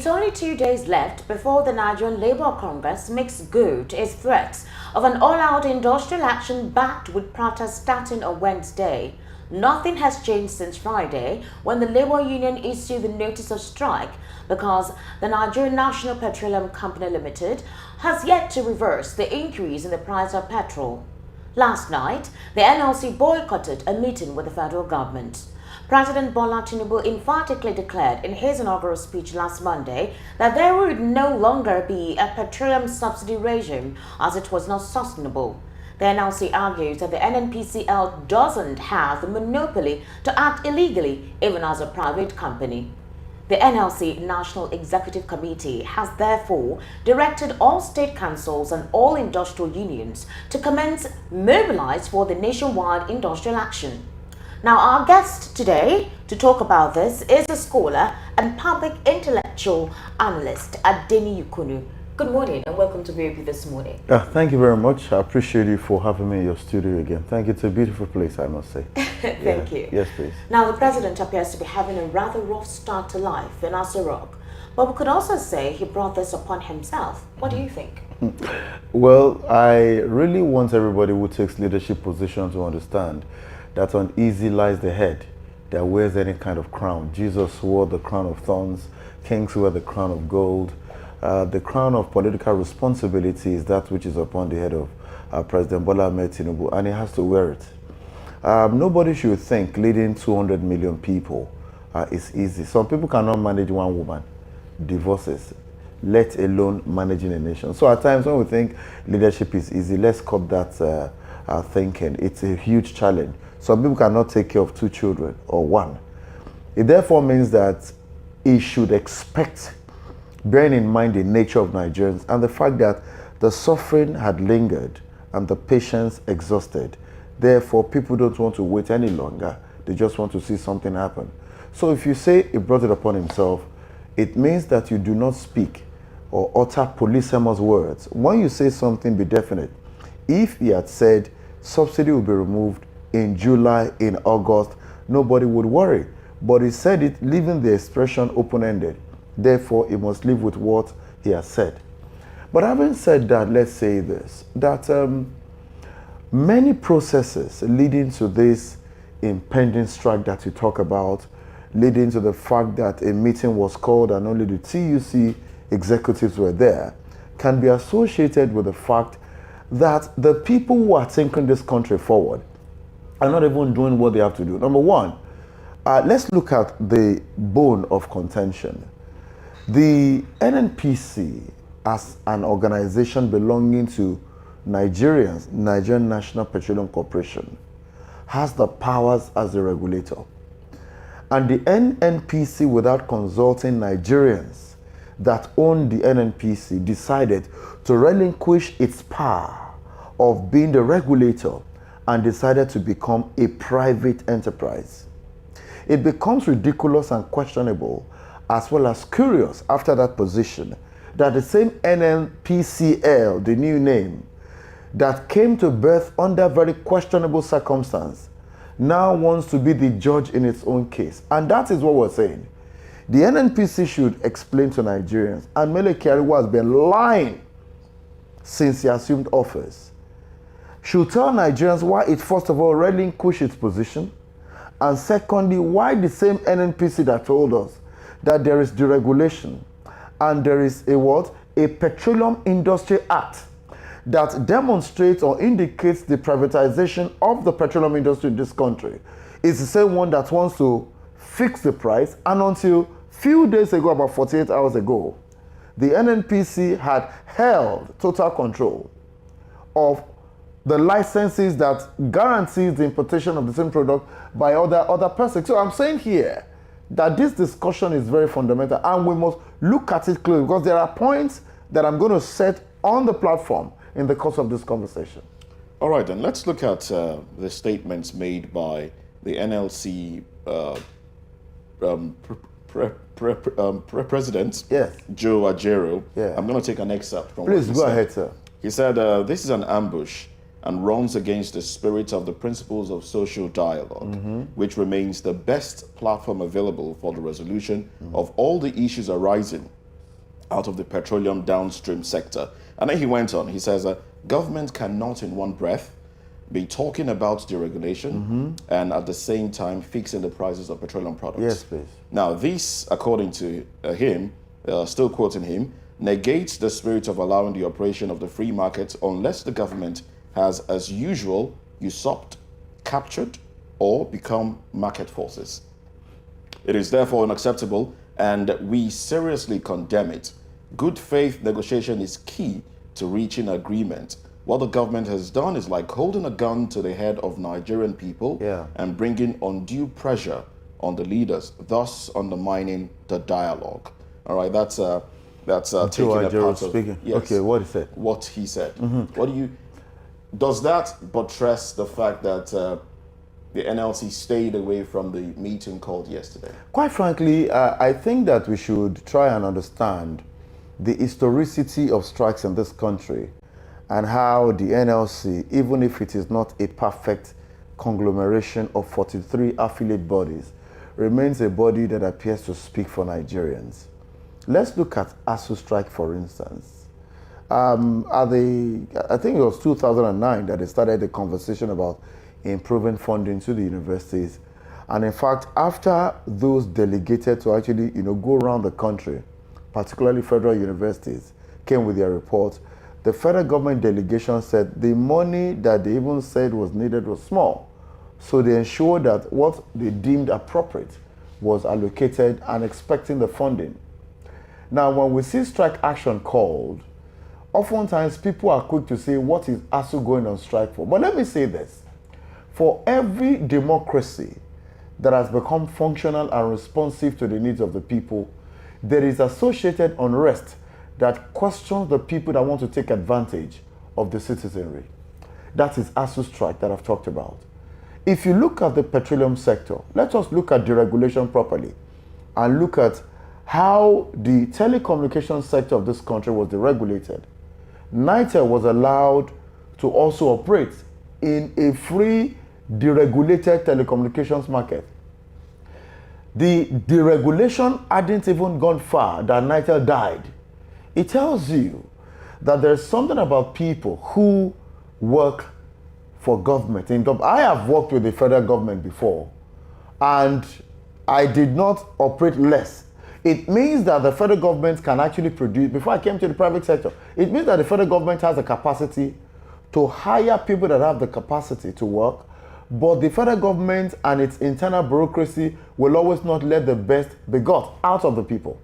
It's only 2 days left before the Nigerian Labour Congress makes good its threats of an all-out industrial action backed with protests starting on Wednesday. Nothing has changed since Friday when the Labour Union issued the notice of strike because the Nigerian National Petroleum Company Limited has yet to reverse the increase in the price of petrol. Last night, the NLC boycotted a meeting with the federal government. President Bola Tinubu emphatically declared in his inaugural speech last Monday that there would no longer be a petroleum subsidy regime as it was not sustainable. The NLC argues that the NNPCL doesn't have the monopoly to act illegally even as a private company. The NLC National Executive Committee has therefore directed all state councils and all industrial unions to commence mobilize for the nationwide industrial action. Now, our guest today to talk about this is a scholar and public intellectual analyst, Adeni Yukunu. Good morning and welcome to VOP this morning. Thank you very much. I appreciate you for having me in your studio again. Thank you. It's a beautiful place, I must say. Thank you. Yes, please. Now, the president appears to be having a rather rough start to life in Aso Rock, but we could also say he brought this upon himself. What do you think? Well, I really want everybody who takes leadership position to understand that uneasy lies the head that wears any kind of crown. Jesus wore the crown of thorns. Kings wear the crown of gold. The crown of political responsibility is that which is upon the head of President Bola Ahmed Tinubu, and he has to wear it. Nobody should think leading 200 million people is easy. Some people cannot manage one woman, divorces, let alone managing a nation. So at times when we think leadership is easy, let's cut that thinking. It's a huge challenge. Some people cannot take care of 2 children or 1. It therefore means that he should expect, bearing in mind the nature of Nigerians and the fact that the suffering had lingered and the patience exhausted. Therefore, people don't want to wait any longer. They just want to see something happen. So if you say he brought it upon himself, it means that you do not speak or utter polysemous words. When you say something, be definite. If he had said subsidy will be removed in July, in August, nobody would worry. But he said it, leaving the expression open-ended. Therefore, he must live with what he has said. But having said that, let's say this, that many processes leading to this impending strike that you talk about, leading to the fact that a meeting was called and only the TUC executives were there, can be associated with the fact that the people who are taking this country forward are not even doing what they have to do. Number one, let's look at the bone of contention. The NNPC, as an organization belonging to Nigerians, Nigerian National Petroleum Corporation, has the powers as a regulator. And the NNPC, without consulting Nigerians that own the NNPC, decided to relinquish its power of being the regulator and decided to become a private enterprise. It becomes ridiculous and questionable, as well as curious after that position, that the same NNPCL, the new name, that came to birth under very questionable circumstance, now wants to be the judge in its own case. And that is what we're saying. The NNPC should explain to Nigerians, and Mele Kyari has been lying since he assumed office, should tell Nigerians why it first of all relinquished its position, and secondly, why the same NNPC that told us that there is deregulation and there is a what? A Petroleum Industry Act that demonstrates or indicates the privatization of the petroleum industry in this country is the same one that wants to fix the price. And until few days ago, about 48 hours ago, the NNPC had held total control of the licenses that guarantees the importation of the same product by other persons. So I'm saying here that this discussion is very fundamental and we must look at it closely, because there are points that I'm going to set on the platform in the course of this conversation. All right, then let's look at the statements made by the NLC President, yes, Joe Ajero. Yeah. I'm going to take an excerpt from Please what he go said. ahead, sir. He said, this is an ambush and runs against the spirit of the principles of social dialogue, which remains the best platform available for the resolution of all the issues arising out of the petroleum downstream sector. And then he went on. He says, government cannot in one breath be talking about deregulation and at the same time fixing the prices of petroleum products. Yes, please. Now, this, according to him, still quoting him, negates the spirit of allowing the operation of the free market unless the government has, as usual, usurped, captured, or become market forces. It is therefore unacceptable, and we seriously condemn it. Good faith negotiation is key to reaching agreement. What the government has done is like holding a gun to the head of Nigerian people and bringing undue pressure on the leaders, thus undermining the dialogue. All right, that's taking a part of speaking. Yes, okay, what he said. What he said. What do you? Does that buttress the fact that the NLC stayed away from the meeting called yesterday? Quite frankly, I think that we should try and understand the historicity of strikes in this country and how the NLC, even if it is not a perfect conglomeration of 43 affiliate bodies, remains a body that appears to speak for Nigerians. Let's look at ASU strike, for instance. I think it was 2009 that they started the conversation about improving funding to the universities. And in fact, after those delegated to actually, go around the country, particularly federal universities, came with their report, the federal government delegation said the money that they even said was needed was small. So they ensured that what they deemed appropriate was allocated and expecting the funding. Now, when we see strike action called, oftentimes people are quick to say, what is ASU going on strike for? But let me say this. For every democracy that has become functional and responsive to the needs of the people, there is associated unrest that questions the people that want to take advantage of the citizenry. That is ASU strike that I've talked about. If you look at the petroleum sector, let us look at deregulation properly and look at how the telecommunications sector of this country was deregulated. NITEL was allowed to also operate in a free, deregulated telecommunications market. The deregulation hadn't even gone far that NITEL died. It tells you that there's something about people who work for government. I have worked with the federal government before, and I did not operate less. It means that the federal government can actually produce, before I came to the private sector, it means that the federal government has the capacity to hire people that have the capacity to work, but the federal government and its internal bureaucracy will always not let the best be got out of the people.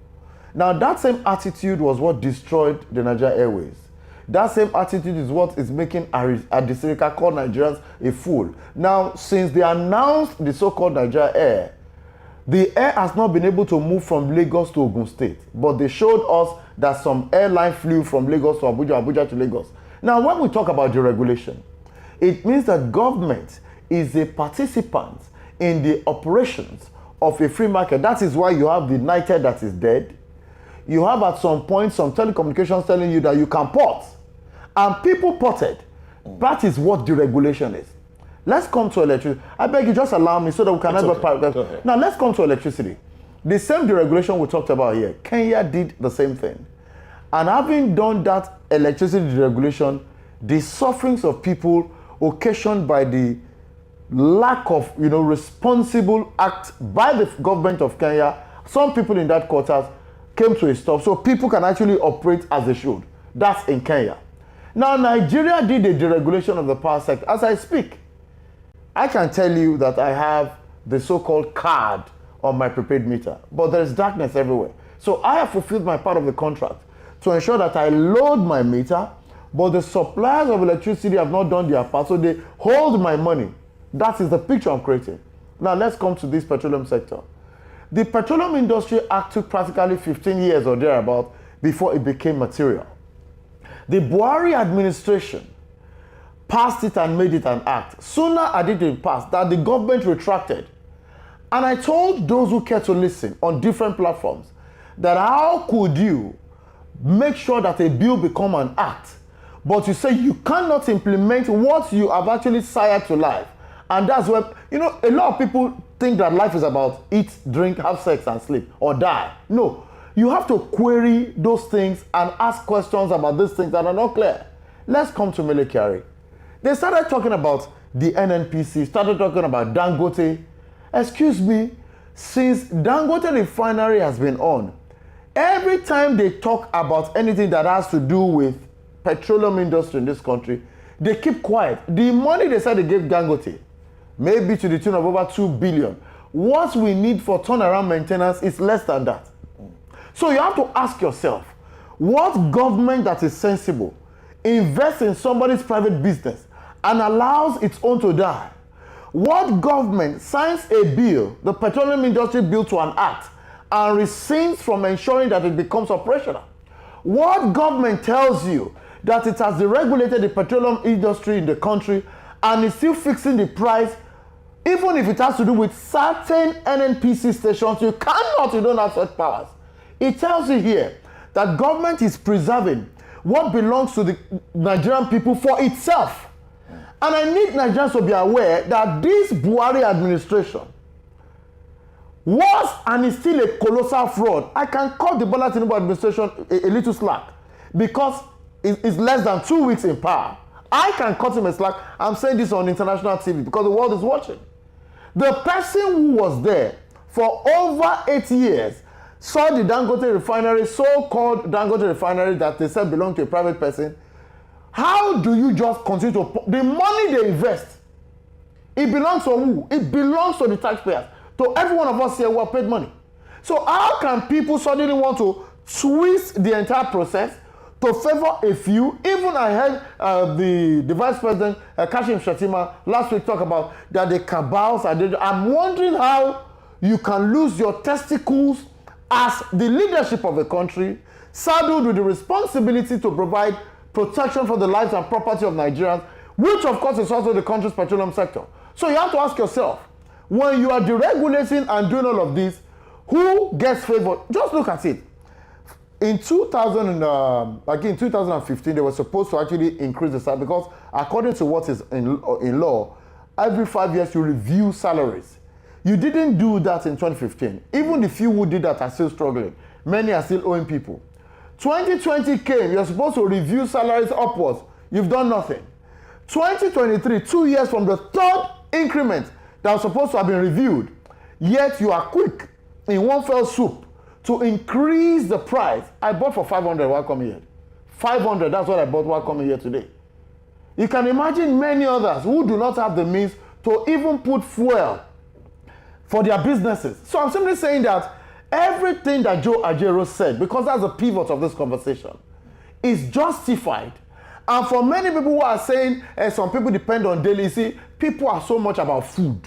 Now, that same attitude was what destroyed the Nigeria Airways. That same attitude is what is making Adisirika call Nigerians a fool. Now, since they announced the so-called Nigeria Air, the air has not been able to move from Lagos to Ogun State, but they showed us that some airline flew from Lagos to Abuja, Abuja to Lagos. Now, when we talk about deregulation, it means that government is a participant in the operations of a free market. That is why you have the NITEL that is dead. You have at some point some telecommunications telling you that you can port, and people ported. That is what deregulation is. Let's come to electricity. I beg you, just allow me so that we can have Now, let's come to electricity. The same deregulation we talked about here, Kenya did the same thing. And having done that electricity deregulation, the sufferings of people occasioned by the lack of, responsible act by the government of Kenya, some people in that quarters came to a stop, so people can actually operate as they should. That's in Kenya. Now, Nigeria did a deregulation of the power sector. As I speak, I can tell you that I have the so-called card on my prepaid meter, but there's darkness everywhere. So I have fulfilled my part of the contract to ensure that I load my meter, but the suppliers of electricity have not done their part, so they hold my money. That is the picture I'm creating. Now, let's come to this petroleum sector. The Petroleum Industry Act took practically 15 years or thereabout before it became material. The Buhari administration passed it and made it an act. Sooner had it been passed that the government retracted. And I told those who care to listen on different platforms that how could you make sure that a bill become an act, but you say you cannot implement what you have actually sired to life. And that's where, a lot of people think that life is about eat, drink, have sex, and sleep, or die. No, you have to query those things and ask questions about these things that are not clear. Let's come to Mele Kyari. They started talking about the NNPC, started talking about Dangote. Excuse me, since Dangote refinery has been on, every time they talk about anything that has to do with petroleum industry in this country, they keep quiet. The money they said they gave Dangote, maybe to the tune of over 2 billion. What we need for turnaround maintenance is less than that. So you have to ask yourself, what government that is sensible invests in somebody's private business and allows its own to die? What government signs a bill, the petroleum industry bill, to an act and rescinds from ensuring that it becomes operational? What government tells you that it has deregulated the petroleum industry in the country and is still fixing the price, even if it has to do with certain NNPC stations? You don't have such powers. It tells you here that government is preserving what belongs to the Nigerian people for itself. And I need Nigerians to be aware that this Buhari administration was and is still a colossal fraud. I can cut the Bola Tinubu administration a little slack because it's less than 2 weeks in power. I can cut him a slack. I'm saying this on international TV because the world is watching. The person who was there for over 8 years saw the Dangote refinery, so-called Dangote refinery that they said belonged to a private person. How do you just continue to... The money they invest, it belongs to who? It belongs to the taxpayers, to every one of us here who have paid money. So how can people suddenly want to twist the entire process to favor a few? Even I heard the Vice President, Kashim Shettima, last week talk about that the cabals are there. I'm wondering how you can lose your testicles as the leadership of a country, saddled with the responsibility to provide protection for the lives and property of Nigerians, which of course is also the country's petroleum sector. So you have to ask yourself, when you are deregulating and doing all of this, who gets favored? Just look at it. In 2015, they were supposed to actually increase the salary because according to what is in law, every 5 years you review salaries. You didn't do that in 2015. Even the few who did that are still struggling. Many are still owing people. 2020 came, you're supposed to review salaries upwards. You've done nothing. 2023, 2 years from the third increment that was supposed to have been reviewed, yet you are quick in one fell swoop to increase the price. I bought for 500 while coming here. 500, that's what I bought while coming here today. You can imagine many others who do not have the means to even put fuel for their businesses. So I'm simply saying that everything that Joe Ajero said, because that's the pivot of this conversation, is justified. And for many people who are saying, some people depend on daily, see, people are so much about food.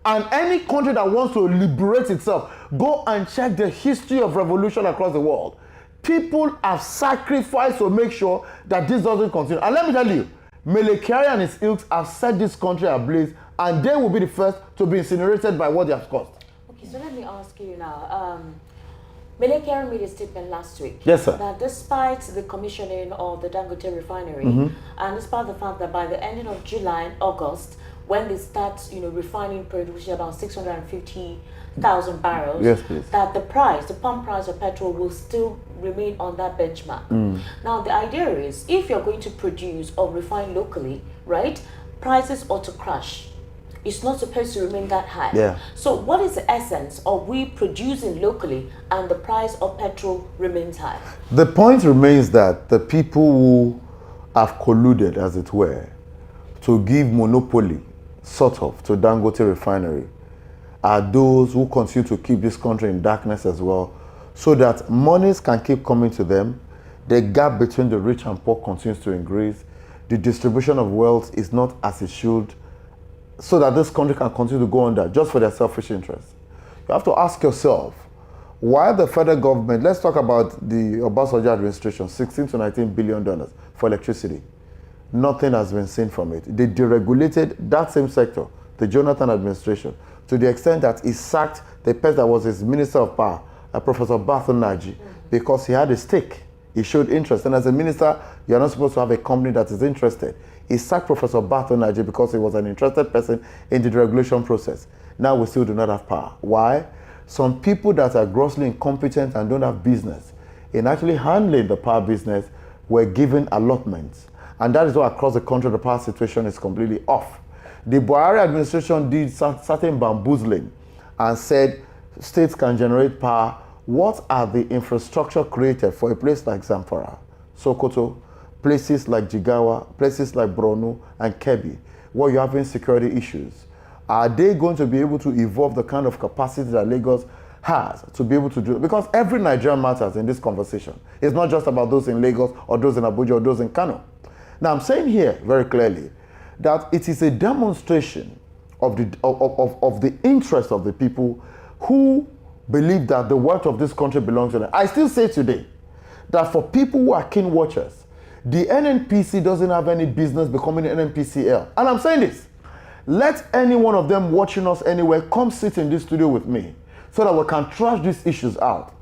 And any country that wants to liberate itself, go and check the history of revolution across the world. People have sacrificed to make sure that this doesn't continue. And let me tell you, Mele Kyari and his ilks have set this country ablaze, and they will be the first to be incinerated by what they have caused. Okay, so let me ask you now. Mele Kyari made a statement last week. Yes, sir. That despite the commissioning of the Dangote refinery, and despite the fact that by the ending of July and August, when they start, refining, producing about 650,000 barrels, yes, please, that the pump price of petrol will still remain on that benchmark. Now, the idea is, if you're going to produce or refine locally, right, prices ought to crash. It's not supposed to remain that high. Yeah. So what is the essence of we producing locally and the price of petrol remains high? The point remains that the people who have colluded, as it were, to give monopoly, sort of, to Dangote refinery are those who continue to keep this country in darkness as well, so that monies can keep coming to them. The gap between the rich and poor continues to increase. The distribution of wealth is not as it should, so that this country can continue to go under just for their selfish interests. You have to ask yourself, why the federal government, let's talk about the Obasanjo administration, $16 to $19 billion for electricity. Nothing has been seen from it. They deregulated that same sector, the Jonathan administration, to the extent that he sacked the person that was his minister of power, Professor Naji, because he had a stake. He showed interest. And as a minister, you're not supposed to have a company that is interested. He sacked Professor Naji because he was an interested person in the deregulation process. Now we still do not have power. Why? some people that are grossly incompetent and don't have business in actually handling the power business were given allotments. And that is why across the country the power situation is completely off. The Buhari administration did certain bamboozling and said states can generate power. What are the infrastructure created for a place like Zamfara, Sokoto, places like Jigawa, places like Borno and Kebbi, where you're having security issues? Are they going to be able to evolve the kind of capacity that Lagos has to be able to do it? Because every Nigerian matters in this conversation. It's not just about those in Lagos or those in Abuja or those in Kano. Now, I'm saying here very clearly that it is a demonstration of the interest of the people who believe that the wealth of this country belongs to them. I still say today that for people who are keen watchers, the NNPC doesn't have any business becoming NNPCL. And I'm saying this, let any one of them watching us anywhere come sit in this studio with me so that we can trash these issues out.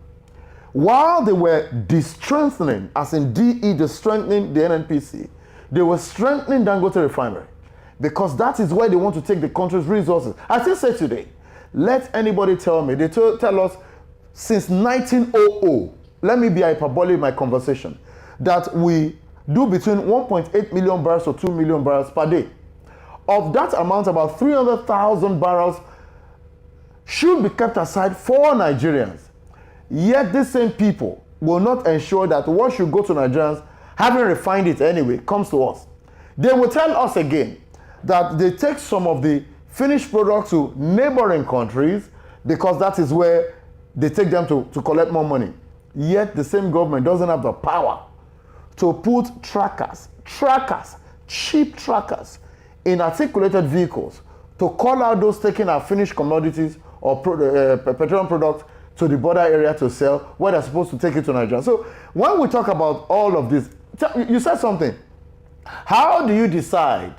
While they were de-strengthening, as in DE, de-strengthening the NNPC, they were strengthening Dangote Refinery because that is where they want to take the country's resources. I still say today, let anybody tell me, they tell us since 1900, let me be hyperbolic in my conversation, that we do between 1.8 million barrels to 2 million barrels per day. Of that amount, about 300,000 barrels should be kept aside for Nigerians. Yet these same people will not ensure that what should go to Nigerians, having refined it anyway, comes to us. They will tell us again that they take some of the finished product to neighboring countries because that is where they take them to collect more money. Yet the same government doesn't have the power to put trackers, cheap trackers in articulated vehicles to call out those taking our finished commodities or petroleum products to the border area to sell where they're supposed to take it to Nigeria. So when we talk about all of this, you said something. How do you decide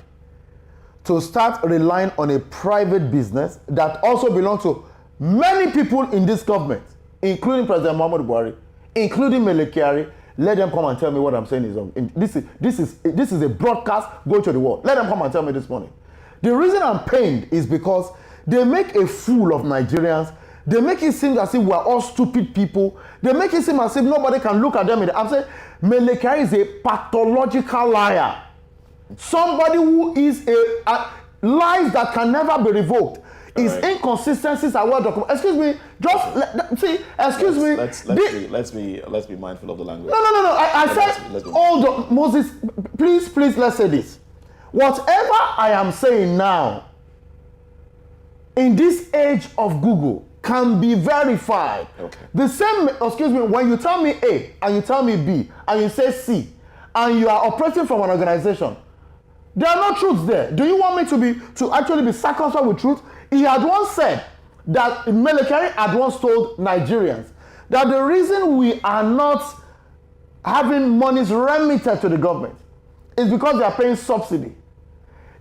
to start relying on a private business that also belongs to many people in this government, including President Muhammadu Buhari, including Melekari? Let them come and tell me what I'm saying is wrong. This is a broadcast going to the world. Let them come and tell me this morning. The reason I'm pained is because they make a fool of Nigerians. They make it seem as if we're all stupid people. They make it seem as if nobody can look at them. I'm saying Melekari is a pathological liar. Somebody who is a lies that can never be revoked. His inconsistencies are well documented. Excuse me, Let's be mindful of the language. No. I said, hold on, Moses, please, let's say this. Whatever I am saying now, in this age of Google, can be verified. Okay. The same, excuse me, when you tell me A and you tell me B and you say C and you are operating from an organization, there are no truths there. Do you want me to actually be circumspect with truth? He had once said that Melekari had once told Nigerians that the reason we are not having monies remitted to the government is because they are paying subsidy.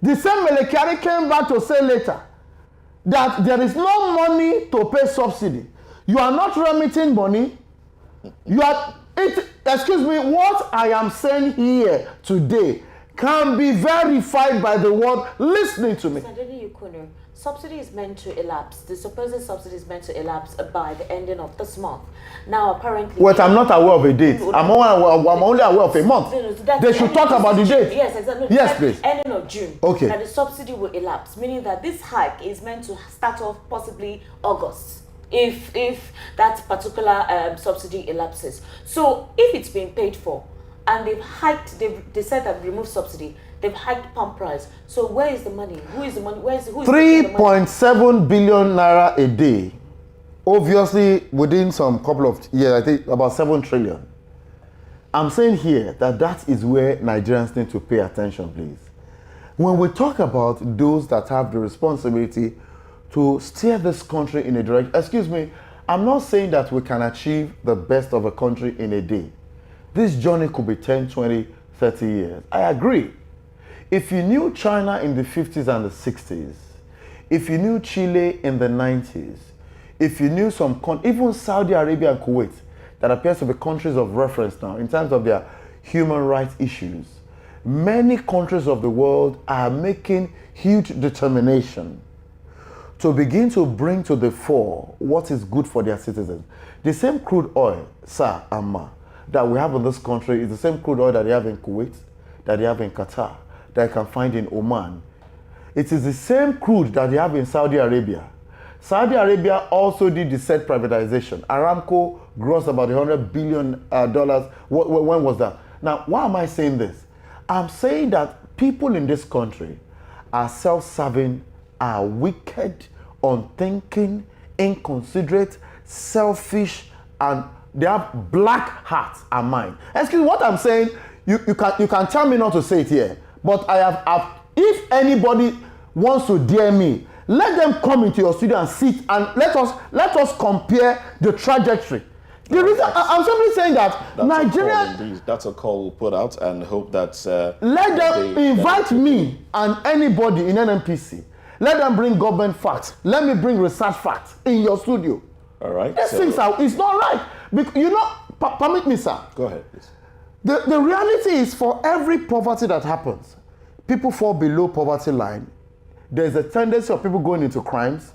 The same Melekari came back to say later that there is no money to pay subsidy. You are not remitting money. Excuse me, what I am saying here today can be verified by the world listening to me. Subsidy is meant to elapse. The supposed subsidy is meant to elapse by the ending of this month. Now, apparently... Well, I'm not aware of a date. I'm only aware of a month. They should talk about the date. Yes, exactly. Yes, please. Ending of June. Okay. That the subsidy will elapse, meaning that this hike is meant to start off possibly August, if that particular subsidy elapses. So, if it's been paid for, and they said that remove subsidy, they've hiked pump price. So where is the money? Who is the money? Who is 3.7 billion naira a day. Obviously, within some couple of years, I think about 7 trillion. I'm saying here that is where Nigerians need to pay attention, please. When we talk about those that have the responsibility to steer this country in a direction, excuse me, I'm not saying that we can achieve the best of a country in a day. This journey could be 10, 20, 30 years. I agree. If you knew China in the 50s and the 60s, if you knew Chile in the 90s, if you knew even Saudi Arabia and Kuwait, that appears to be countries of reference now in terms of their human rights issues, many countries of the world are making huge determination to begin to bring to the fore what is good for their citizens. The same crude oil, sir and ma, that we have in this country is the same crude oil that they have in Kuwait, that they have in Qatar, that you can find in Oman. It is the same crude that they have in Saudi Arabia. Saudi Arabia also did the said privatization. Aramco grossed about $100 billion. When was that? Now, why am I saying this? I'm saying that people in this country are self-serving, are wicked, unthinking, inconsiderate, selfish, and they have black hearts and mind. Excuse me, what I'm saying, you can tell me not to say it here, but if anybody wants to dare me, let them come into your studio and sit and let us compare the trajectory. The reason I'm simply saying that Nigeria, that's a call put out, and hope that let them invite me and anybody in NNPC. Let them bring government facts. Let me bring research facts in your studio. All right. These things are, it's not right. Because, you know, permit me, sir. Go ahead, please. The reality is, for every poverty that happens, people fall below poverty line. There's a tendency of people going into crimes.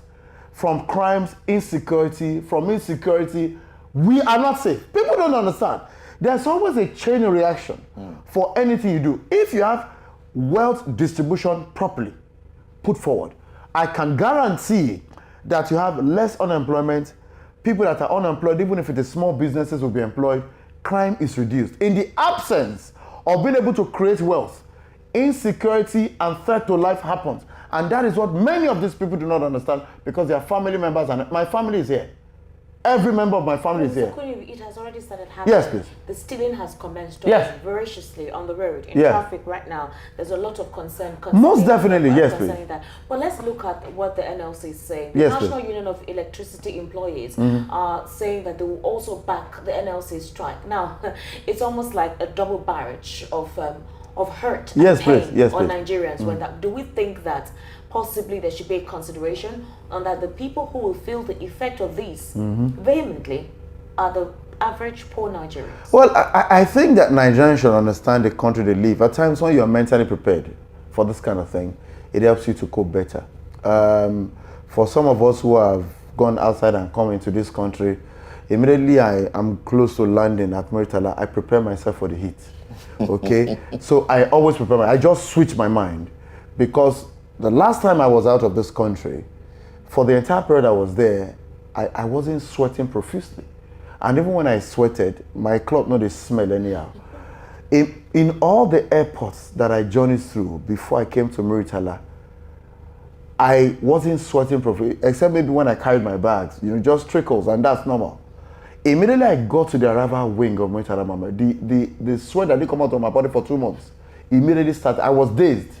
From crimes, insecurity. From insecurity, we are not safe. People don't understand. There's always a chain reaction for anything you do. If you have wealth distribution properly put forward, I can guarantee that you have less unemployment. People that are unemployed, even if it is small businesses, will be employed. Crime is reduced. In the absence of being able to create wealth, insecurity and threat to life happens. And that is what many of these people do not understand, because their family members, and my family is here. Every member of my family is here. It has already started happening. Yes, please. The stealing has commenced voraciously on the road, in traffic right now. There's a lot of concern. Most definitely, yes, please. That. But let's look at what the NLC is saying. The National Union of Electricity Employees are saying that they will also back the NLC strike. Now, it's almost like a double barrage of hurt and pain on Nigerians. When that, do we think that possibly there should be a consideration on that the people who will feel the effect of these vehemently are the average poor Nigerians? Well, I think that Nigerians should understand the country they live. At times when you are mentally prepared for this kind of thing, it helps you to cope better. For some of us who have gone outside and come into this country, immediately I am close to landing at Muritala, I prepare myself for the heat. Okay? So I always prepare I just switch my mind, because the last time I was out of this country, for the entire period I was there, I wasn't sweating profusely. And even when I sweated, my cloth not smell anyhow. In all the airports that I journeyed through before I came to Muritala, I wasn't sweating profusely, except maybe when I carried my bags, just trickles, and that's normal. Immediately I got to the arrival wing of Muritala Mama, the sweat that didn't come out of my body for 2 months immediately started. I was dazed.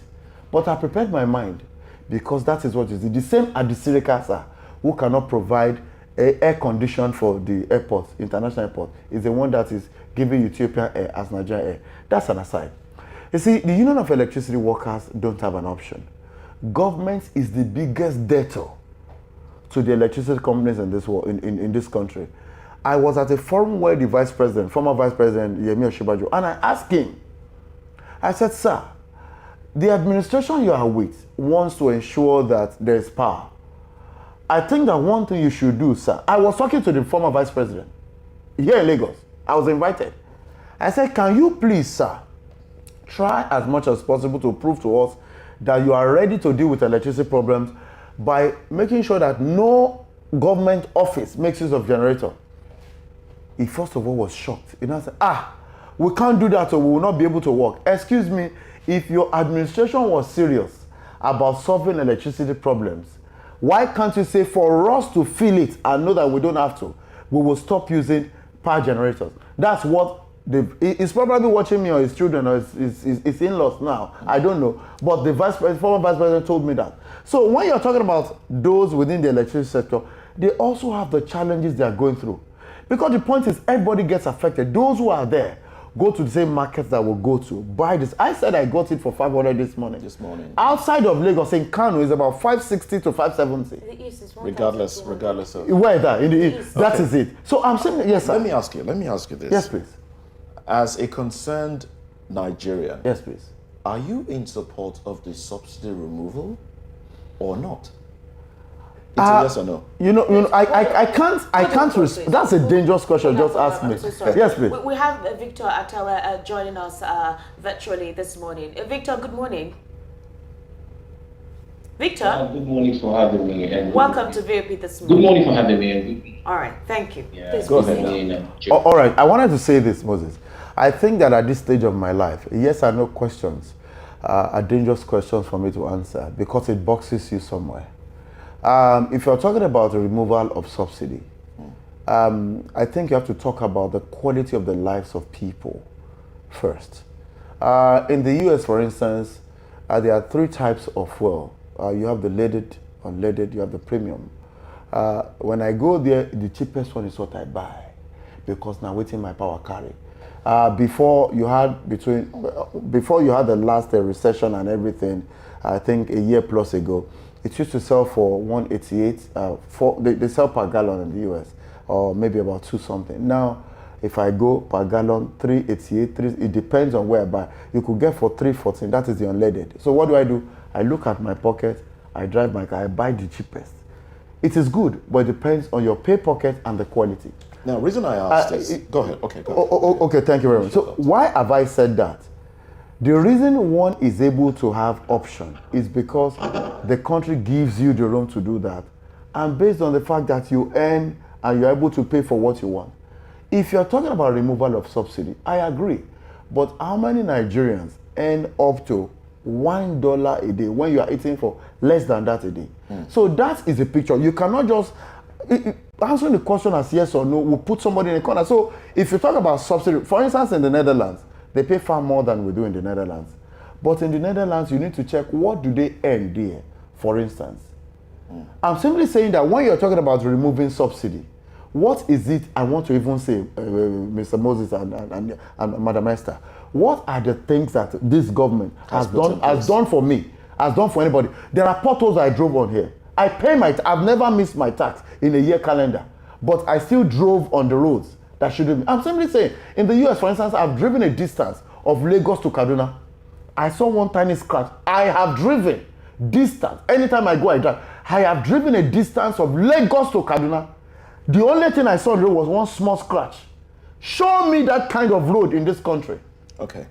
But I prepared my mind, because that is what it is. The same at the Sirikasa, who cannot provide air condition for the airport, international airport, is the one that is giving Ethiopian air as Nigerian air. That's an aside. You see, the Union of Electricity Workers don't have an option. Government is the biggest debtor to the electricity companies in this world, in this country. I was at a forum where the former Vice President Yemi Osinbajo, and I asked him, I said, sir, the administration you are with wants to ensure that there is power. I think that one thing you should do, sir. I was talking to the former Vice President here in Lagos. I was invited. I said, can you please, sir, try as much as possible to prove to us that you are ready to deal with electricity problems by making sure that no government office makes use of generator. He first of all was shocked. He now said, we can't do that, or we will not be able to work. Excuse me, if your administration was serious about solving electricity problems, why can't you say, for us to feel it and know that we don't have to, we will stop using power generators? That's what he's probably watching me, or his children, or his in-laws now. I don't know. But the former Vice President told me that. So when you're talking about those within the electricity sector, they also have the challenges they are going through. Because the point is, everybody gets affected. Those who are there go to the same markets that will go to buy this. I said I got it for 500 this morning. Outside of Lagos, in Kano, is about 560 to 570. In the east is regardless of where that in the east. That is it. So I'm saying, yes, sir. Let me ask you this. Yes, please. As a concerned Nigerian, yes, please, are you in support of the subsidy removal or not? It's a yes or no. I can't respond. That's a dangerous question. Just ask me. I'm so sorry. Yes, please. We have Victor Atawa joining us virtually this morning. Victor, good morning. Victor? Good morning for having me. And Welcome to VOP this morning. Good morning for having me. All right, thank you. Yeah, Please go proceed. ahead. All right, I wanted to say this, Moses. I think that at this stage of my life, yes or no questions are dangerous questions for me to answer because it boxes you somewhere. If you're talking about the removal of subsidy, I think you have to talk about the quality of the lives of people first. In the US, for instance, there are 3 types of fuel. You have the leaded, unleaded, you have the premium. When I go there, the cheapest one is what I buy because now waiting my power carry. Before you had the last recession and everything, I think a year plus ago, it used to sell for 188. They sell per gallon in the US, or maybe about 2 something. Now, if I go per gallon 388, it depends on where I buy. You could get for 314. That is the unleaded. So what do? I look at my pocket. I drive my car. I buy the cheapest. It is good, but it depends on your pay pocket and the quality. Now, reason I asked is... Go ahead. Okay, go ahead. Okay, thank you very much. So why have I said that? The reason one is able to have option is because the country gives you the room to do that. And based on the fact that you earn and you're able to pay for what you want. If you're talking about removal of subsidy, I agree. But how many Nigerians earn up to $1 a day when you are eating for less than that a day? So that is the picture. You cannot just... answering the question as yes or no will put somebody in a corner. So if you talk about subsidy, for instance, in the Netherlands, they pay far more than we do in the Netherlands. But in the Netherlands, you need to check what do they earn there, for instance. I'm simply saying that when you're talking about removing subsidy, what is it I want to even say, Mr. Moses and Madam Esther? What are the things that this government has done for me, has done for anybody? There are potholes I drove on here. I pay I've never missed my tax in a year calendar, but I still drove on the roads that shouldn't be. I'm simply saying, in the US, for instance, I've driven a distance of Lagos to Kaduna. I saw one tiny scratch. I have driven distance. Anytime I go, I drive. I have driven a distance of Lagos to Kaduna. The only thing I saw on the road was one small scratch. Show me that kind of road in this country. Okay.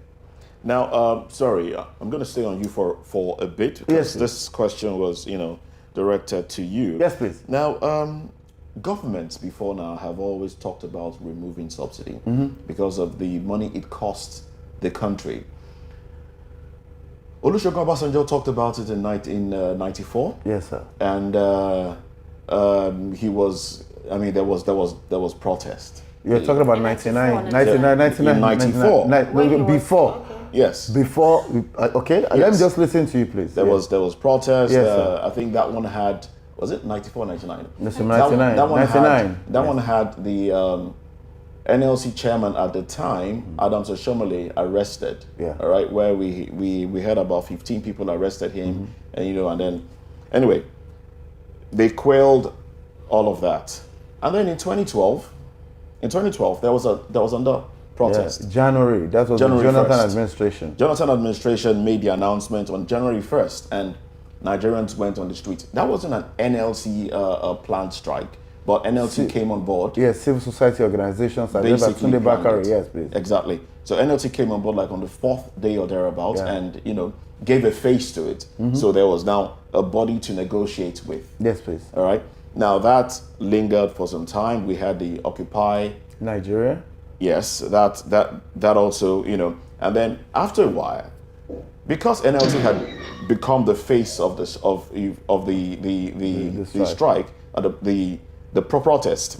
Now, sorry, I'm going to stay on you for a bit because this question was, directed to you. Yes, please. Now, governments before now have always talked about removing subsidy because of the money it costs the country. Olusegun Obasanjo talked about it in 1994. Yes, sir. And he was, there was protest. You're talking about 1994. Before. Okay. Yes. Before, okay, yes. Let me just listen to you, please. There was protest. Yes, I think that one had, was it 94 or 99? Yes, 99. That one had the NLC chairman at the time, Adams Oshomole, arrested. Yeah. All right, where we had about 15 people arrested him, and then, anyway, they quelled all of that. And then in 2012, there was another protest. Yeah, January. That was January the Jonathan 1st. administration. Jonathan administration made the announcement on January 1st, and Nigerians went on the street. That wasn't an NLC planned strike, but NLC came on board. Yes, civil society organizations. Basically Bakari. Yes, please. Exactly. So NLC came on board like on the 4th day or thereabouts, and gave a face to it. So there was now a body to negotiate with. Yes, please. All right. Now that lingered for some time. We had the Occupy Nigeria. Yes, that also, and then after a while, because NLT had become the face of this of the strike, the protest,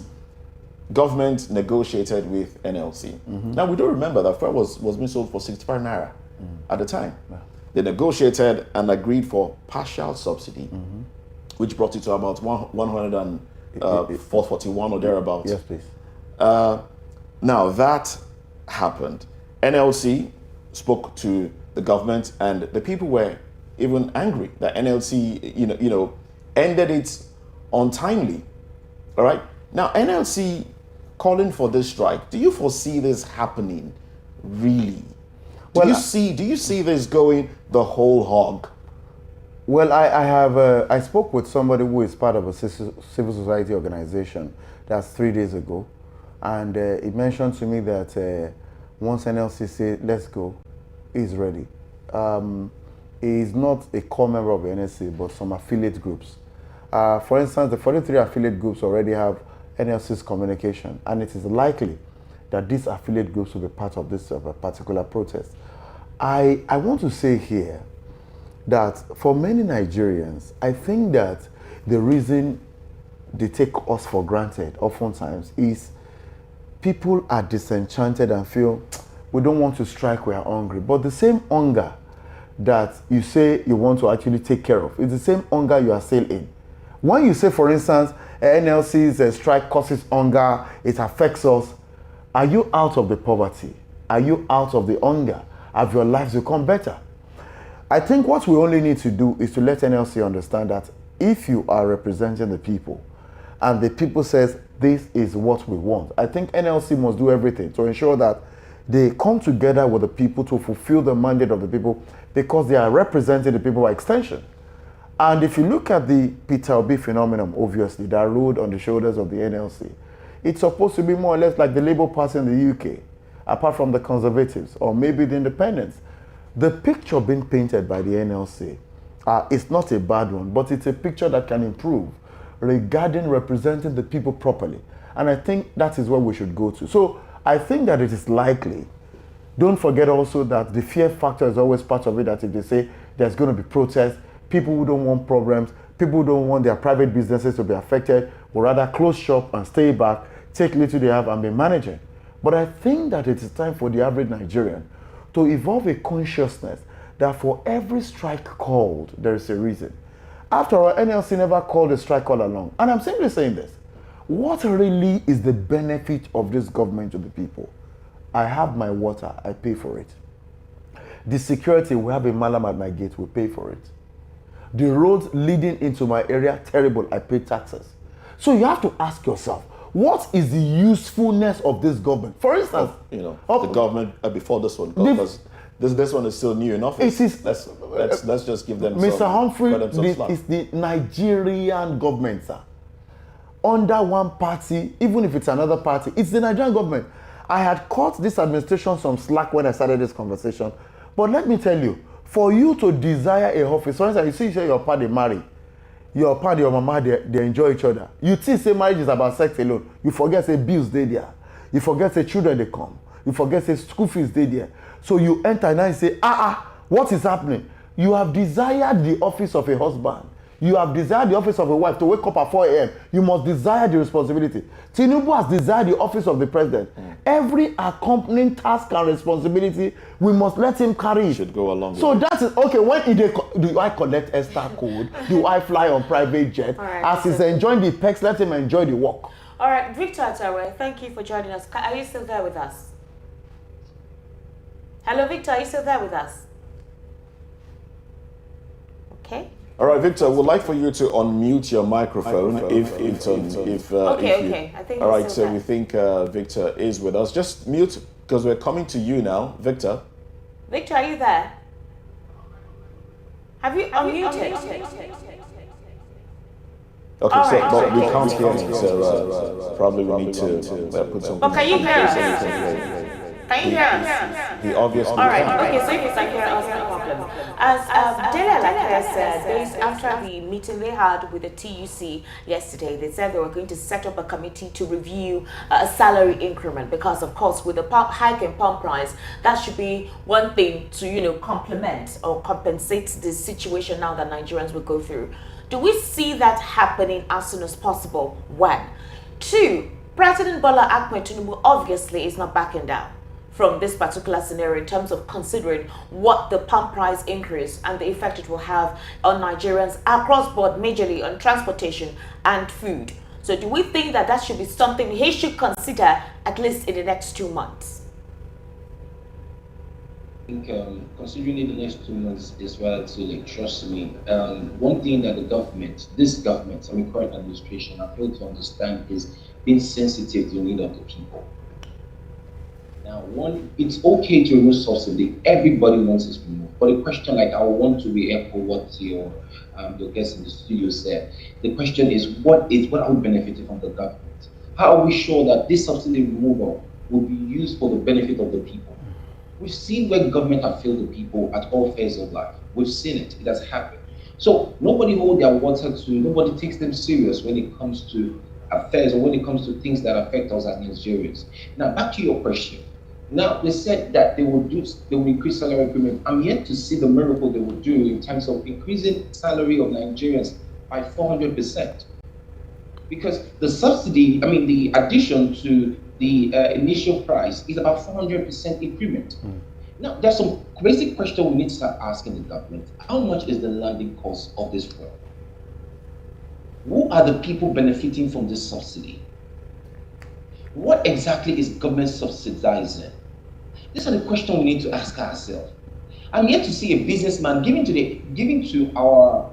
government negotiated with NLC. Now we do remember that fuel was being sold for 65 naira at the time. Yeah. They negotiated and agreed for partial subsidy, which brought it to about 141 or thereabouts. Yes, please. Now that happened. NLC spoke to the government, and the people were even angry that NLC, ended it untimely. All right. Now NLC calling for this strike. Do you foresee this happening? Really? Do you see this going the whole hog? Well, I spoke with somebody who is part of a civil society organization. That's 3 days ago, and he mentioned to me that once NLC say let's go, he's ready. He is not a core member of the NLC, but some affiliate groups. For instance, the 43 affiliate groups already have NLC's communication, and it is likely that these affiliate groups will be part of this particular protest. I want to say here that for many Nigerians, I think that the reason they take us for granted oftentimes is people are disenchanted and feel we don't want to strike, we are hungry. But the same hunger that you say you want to actually take care of is the same hunger you are still in. When you say, for instance, NLC's strike causes hunger, it affects us, are you out of the poverty? Are you out of the hunger? Have your lives become better? I think what we only need to do is to let NLC understand that if you are representing the people and the people says this is what we want, I think NLC must do everything to ensure that they come together with the people to fulfill the mandate of the people, because they are representing the people by extension. And if you look at the Peter Obi phenomenon, obviously, that rode on the shoulders of the NLC, it's supposed to be more or less like the Labour Party in the UK, apart from the Conservatives, or maybe the Independents. The picture being painted by the NLC is not a bad one, but it's a picture that can improve regarding representing the people properly. And I think that is where we should go to. So I think that it is likely. Don't forget also that the fear factor is always part of it, that if they say there's going to be protests, people who don't want problems, people who don't want their private businesses to be affected, will rather close shop and stay back, take little they have and be managing. But I think that it is time for the average Nigerian to evolve a consciousness that for every strike called, there is a reason. After all, NLC never called a strike all along. And I'm simply saying this. What really is the benefit of this government to the people? I have my water, I pay for it. The security, we have a malam at my gate, we pay for it. The roads leading into my area, terrible, I pay taxes. So you have to ask yourself, what is the usefulness of this government? For instance, the government before this one, because this one is still new in office. It is. Let's just give them Mr. Humphrey, slack. It's the Nigerian government, sir. Under one party, even if it's another party, it's the Nigerian government. I had caught this administration some slack when I started this conversation, but let me tell you, for you to desire a office, for instance, you say your party marry, your party, your mama, they enjoy each other. You think say marriage is about sex alone. You forget say bills they there. You forget say children they come. You forget say school fees they there. So you enter and you say, what is happening? You have desired the office of a husband. You have desired the office of a wife to wake up at 4 a.m. You must desire the responsibility. Tinubu has desired the office of the president. Every accompanying task and responsibility, we must let him carry it. Should go along. So that is okay. When do I collect extra code? Do I fly on private jet? Right, As he's enjoying the perks, let him enjoy the work. All right, Victor Atawe, thank you for joining us. Are you still there with us? Hello, Victor, are you still there with us? Okay. All right, Victor, we'd like for you to unmute your microphone if it's on. Okay. I think. All right, so we think Victor is with us. Just mute, because we're coming to you now, Victor. Victor, are you there? Have you unmuted? Okay, All so right, but all we right. can't hear him, so probably we need to put some. But can you hear us? Can you hear us? The obvious. All right. Okay. So if you can hear us, no problem. As Dele Alake said, days after the meeting they had with the TUC yesterday, they said they were going to set up a committee to review a salary increment, because, of course, with the hike in palm price, that should be one thing to complement or compensate the situation now that Nigerians will go through. Do we see that happening as soon as possible? One. Two, President Bola Ahmed Tinubu obviously is not backing down from this particular scenario in terms of considering what the palm price increase and the effect it will have on Nigerians across board, majorly on transportation and food. So do we think that should be something he should consider at least in the next 2 months? I think considering in the next 2 months is relatively, trust me. One thing that this government, current administration, I fail to understand is being sensitive to the need of the people. Now, Now, one, it's okay to remove subsidy. Everybody wants it removed. But the question, like I want to re-echo what your guest in the studio said. The question is, what are we benefiting from the government? How are we sure that this subsidy removal will be used for the benefit of the people? We've seen where government have failed the people at all phases of life. We've seen it. It has happened. So nobody hold their water to, nobody takes them serious when it comes to affairs or when it comes to things that affect us as Nigerians. Now, back to your question. Now, they said that they will increase salary increment. I'm yet to see the miracle they will do in terms of increasing salary of Nigerians by 400%. Because the subsidy, I mean, the addition to the initial price is about 400% increment. Now, there's some basic question we need to start asking the government. How much is the landing cost of this fuel? Who are the people benefiting from this subsidy? What exactly is government subsidizing? These are the questions we need to ask ourselves. I'm yet to see a businessman giving to our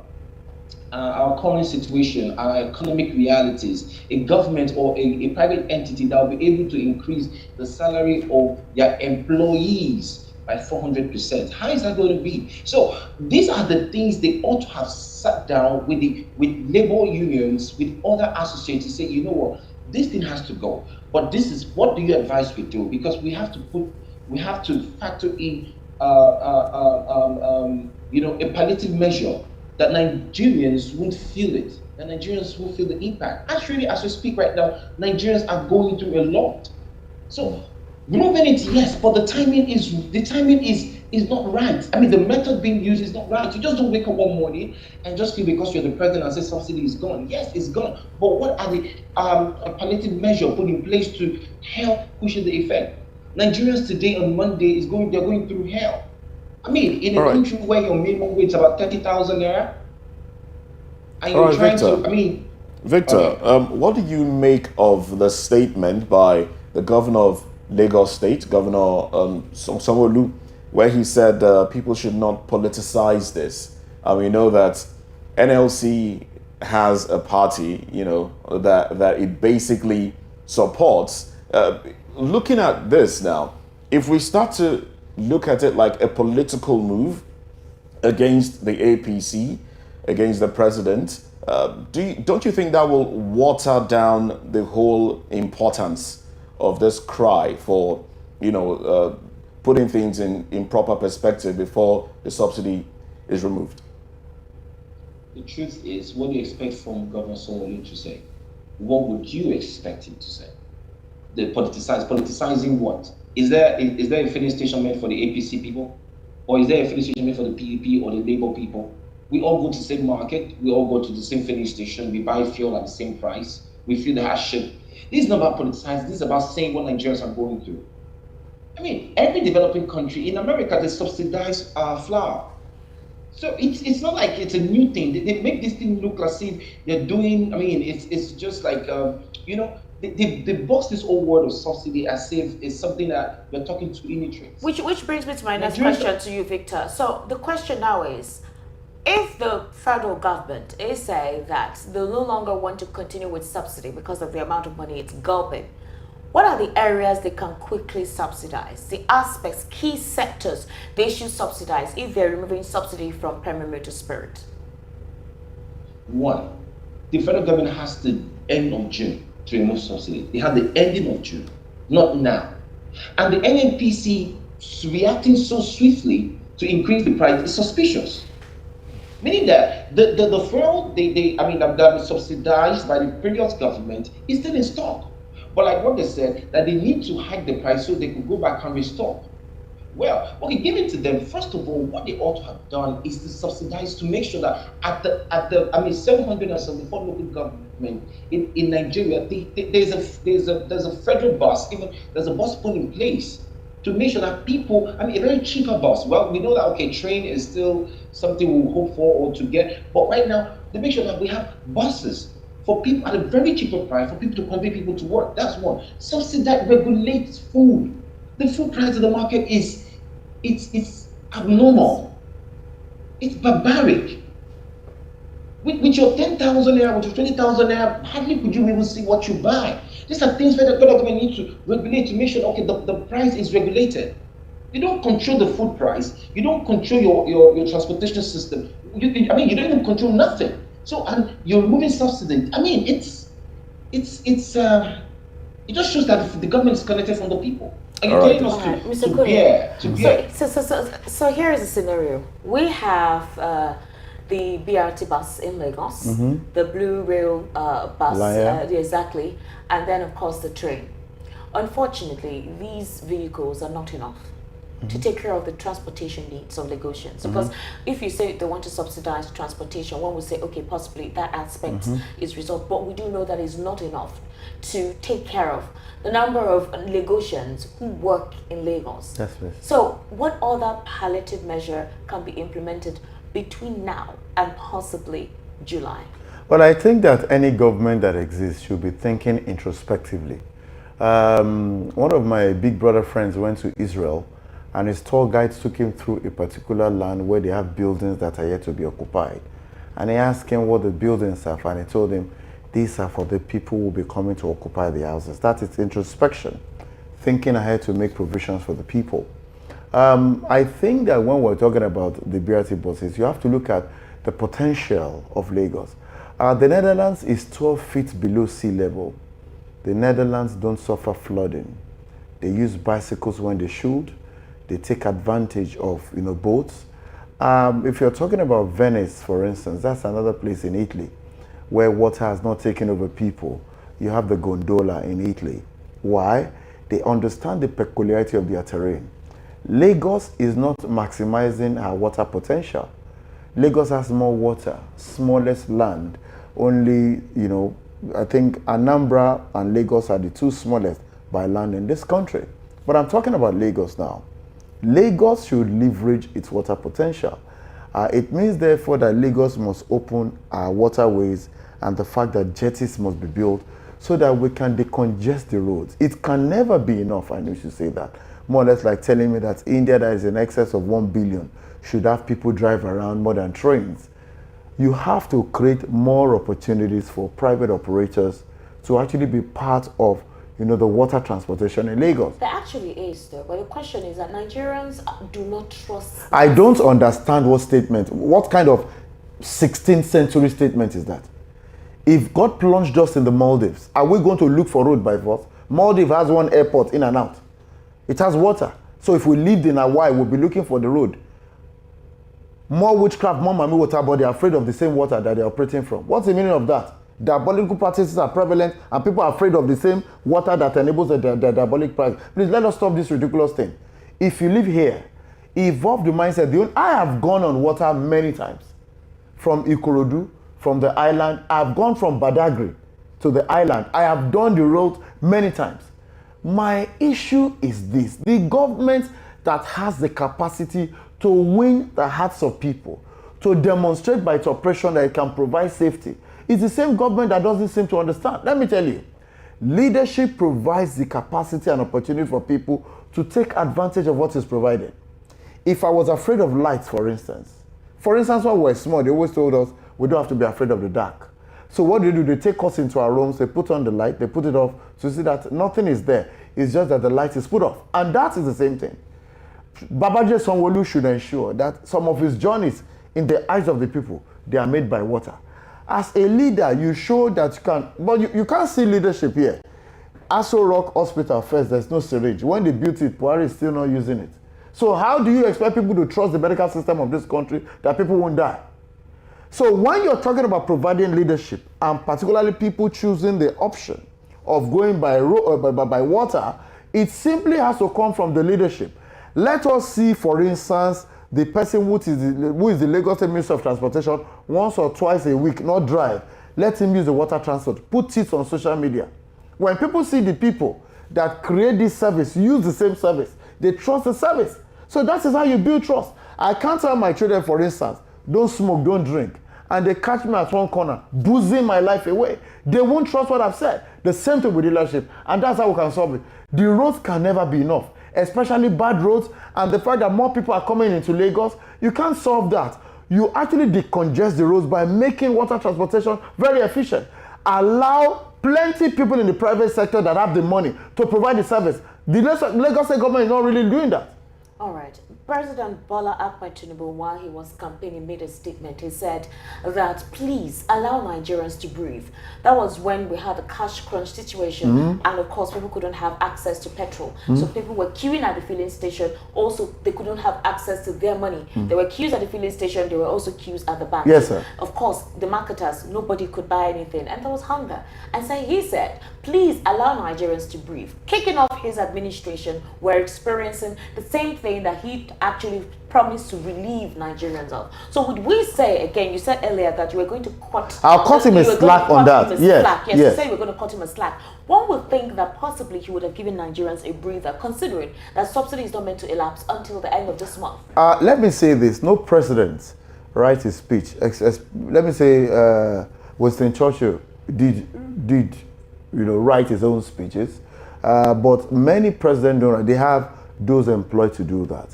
current situation, our economic realities, a government or a private entity that will be able to increase the salary of their employees by 400%. How is that going to be? So these are the things they ought to have sat down with labor unions, with other associates to say, you know what, this thing has to go. But this is, what do you advise we do? Because we have to factor in a palliative measure that Nigerians would feel it, that Nigerians will feel the impact. Actually, as we speak right now, Nigerians are going through a lot. So removing it, yes, but the timing is not right. I mean, the method being used is not right. You just don't wake up one morning and just feel because you're the president and say subsidy is gone. Yes, it's gone. But what are the palliative measures put in place to help cushion the effect? Nigerians today on Monday they're going through hell. I mean, in a country where your minimum wage is about 30,000 naira, and you're trying Victor. to, I mean... Victor, what do you make of the statement by the governor of Lagos State, Governor Sanwo-Olu, where he said people should not politicize this? We know that NLC has a party, that it basically supports. Looking at this now, if we start to look at it like a political move against the APC, against the president, don't you think that will water down the whole importance of this cry for, putting things in proper perspective before the subsidy is removed? The truth is, what do you expect from Governor Sanwo-Olu to say? What would you expect him to say? Politicizing what? Is there a filling station meant for the APC people? Or is there a filling station meant for the PDP or the Labour people? We all go to the same market, we all go to the same filling station, we buy fuel at the same price, we feel the hardship. This is not about politicizing, this is about saying what Nigerians are going through. I mean, every developing country, in America, they subsidize flour. So it's not like it's a new thing. They make this thing look as if they're doing, I mean, it's just like, they box this whole word of subsidy as if it's something that we're talking to illiterates. Which brings me to my next question to you, Victor. So the question now is, if the federal government is saying that they no longer want to continue with subsidy because of the amount of money it's gulping, what are the areas they can quickly subsidize? The aspects, key sectors they should subsidize if they're removing subsidy from premium motor spirit? One, the federal government has the end of June to remove subsidy. They have the ending of June, not now. And the NNPC reacting so swiftly to increase the price is suspicious. Meaning that the fuel that was subsidized by the previous government is still in stock. But like what they said, that they need to hike the price so they could go back and restock. Well, okay, give it to them. First of all, what they ought to have done is to subsidize, to make sure that at the 774 local government in Nigeria, there's a federal bus, even there's a bus put in place to make sure that people, a very cheaper bus. Well, we know that, okay, train is still something we hope for or to get, but right now, to make sure that we have buses for people at a very cheaper price, for people to convey people to work. That's one. Subsidize, regulates food. The food price of the market it's abnormal. It's barbaric. With your 10,000 naira, with your 20,000 naira, hardly could you even see what you buy. These are things where the federal government needs to regulate to make sure, okay, the price is regulated. You don't control the food price. You don't control your transportation system. You don't even control nothing. So, and you're removing subsidy. I mean, it just shows that the government is connected from the people. And you're telling us to bear. So here is a scenario. We have the BRT bus in Lagos, the Blue Rail bus, exactly, and then of course the train. Unfortunately, these vehicles are not enough to take care of the transportation needs of Lagosians. Because if you say they want to subsidize transportation, one would say, okay, possibly that aspect is resolved, but we do know that is not enough to take care of the number of Lagosians who work in Lagos. That's right. So what other palliative measure can be implemented between now and possibly July? Well, I think that any government that exists should be thinking introspectively. One of my big brother friends went to Israel, and his tour guides took him through a particular land where they have buildings that are yet to be occupied. And he asked him what the buildings are, and he told him, these are for the people who will be coming to occupy the houses. That is introspection, thinking ahead to make provisions for the people. I think that when we're talking about the BRT buses, you have to look at the potential of Lagos. The Netherlands is 12 feet below sea level. The Netherlands don't suffer flooding. They use bicycles when they should. They take advantage of boats. If you're talking about Venice, for instance, that's another place in Italy where water has not taken over people. You have the gondola in Italy. Why? They understand the peculiarity of their terrain. Lagos is not maximizing her water potential. Lagos has more water, smallest land. Only, I think Anambra and Lagos are the two smallest by land in this country. But I'm talking about Lagos now. Lagos should leverage its water potential. It means, therefore, that Lagos must open our waterways and the fact that jetties must be built so that we can decongest the roads. It can never be enough, I know you should say that. More or less like telling me that India, that is in excess of 1 billion, should have people drive around more than trains. You have to create more opportunities for private operators to actually be part of the water transportation in Lagos. There actually is, though. But the question is that Nigerians do not trust. I don't understand what statement. What kind of 16th century statement is that? If God plunged us in the Maldives, are we going to look for road by force? Maldives has one airport in and out. It has water. So if we lived in Hawaii, we'll be looking for the road. More witchcraft, more mami water, but they're afraid of the same water that they're operating from. What's the meaning of that? Diabolical practices are prevalent and people are afraid of the same water that enables the diabolic practice. Please let us stop this ridiculous thing. If you live here, evolve the mindset. I have gone on water many times. From Ikorodu, from the island. I've gone from Badagry to the island. I have done the road many times. My issue is this. The government that has the capacity to win the hearts of people, to demonstrate by its operation that it can provide safety, it's the same government that doesn't seem to understand. Let me tell you, leadership provides the capacity and opportunity for people to take advantage of what is provided. If I was afraid of lights, for instance, when we were small, they always told us we don't have to be afraid of the dark. So what do? They take us into our rooms, they put on the light, they put it off to see that nothing is there. It's just that the light is put off. And that is the same thing. Babaji Sanwo-Olu should ensure that some of his journeys in the eyes of the people, they are made by water. As a leader, you show that you can, but you can't see leadership here. Aso Rock Hospital first, there's no syringe. When they built it, Buhari is still not using it. So how do you expect people to trust the medical system of this country that people won't die? So when you're talking about providing leadership, and particularly people choosing the option of going by water, it simply has to come from the leadership. Let us see, for instance, the person who is the Lagos State Minister of Transportation once or twice a week, not drive. Let him use the water transport. Put it on social media. When people see the people that create this service, use the same service, they trust the service. So that is how you build trust. I can't tell my children, for instance, don't smoke, don't drink. And they catch me at one corner, boozing my life away. They won't trust what I've said. The same thing with leadership. And that's how we can solve it. The roads can never be enough, especially bad roads. And the fact that more people are coming into Lagos, you can't solve that. You actually decongest the roads by making water transportation very efficient. Allow plenty people in the private sector that have the money to provide the service. The Lagos State government is not really doing that. All right. President Bola Ahmed Tinubu, while he was campaigning, made a statement. He said that please allow Nigerians to breathe. That was when we had a cash crunch situation, and of course people couldn't have access to petrol. So people were queuing at the filling station. Also, they couldn't have access to their money. There were queues at the filling station. There were also queues at the bank. Yes, sir. Of course, the marketers, nobody could buy anything, and there was hunger. And so he said, please allow Nigerians to breathe. Kicking off his administration, we're experiencing the same thing that he actually promised to relieve Nigerians of. So would we say, again, you said earlier that you were going to cut... I'll cut him a slack on that. Yes, yes. You said you were going to cut him a slack. One would think that possibly he would have given Nigerians a breather, considering that subsidy is not meant to elapse until the end of this month. Let me say this. No president writes his speech. Let me say Winston Churchill did write his own speeches. But many presidents don't. They have those employed to do that.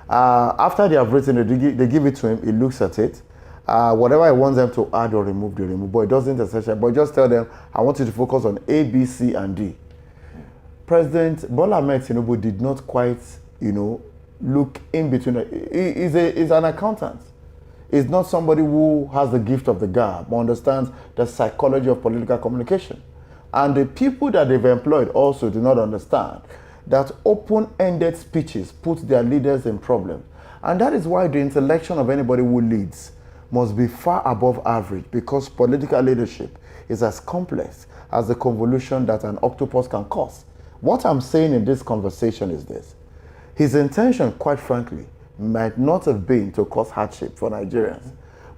After they have written it, they give it to him. He looks at it. Whatever he wants them to add or remove, they remove. But it doesn't essentially. But just tell them, I want you to focus on A, B, C, and D. President Bola Ahmed Tinubu did not quite, look in between. He's an accountant. He's not somebody who has the gift of the gab, but understands the psychology of political communication. And the people that they've employed also do not understand that open-ended speeches put their leaders in problem. And that is why the intellection of anybody who leads must be far above average, because political leadership is as complex as the convolution that an octopus can cause. What I'm saying in this conversation is this. His intention, quite frankly, might not have been to cause hardship for Nigerians.